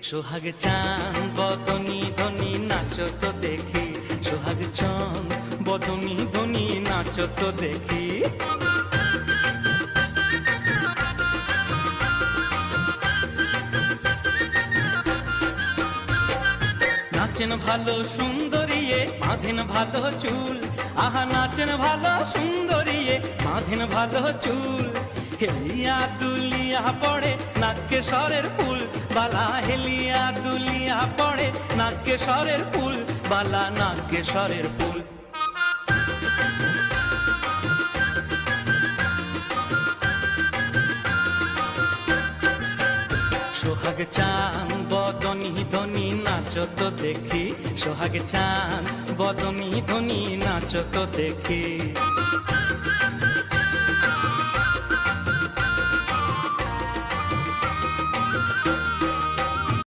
সোহাগ চান বদনি ধনি নাচো তো দেখি, সোহাগ চান বদনি ধনি নাচো তো দেখি। নাচেন ভালো সুন্দরিয়ে বাঁধেন ভালো চুল, আহা নাচেন ভালো সুন্দরিয়ে বাঁধেন ভালো চুল। হেলিয়া দুলিয়া পড়ে নাগেশ্বরের ফুল বালা, হেলিয়া দুলিয়া পড়ে নাগেশ্বরের ফুল বালা, নাগেশ্বরের ফুল। সোহাগ চান বদনি ধনি নাচো তো দেখি, সোহাগ চান বদনি ধনি নাচো তো দেখি।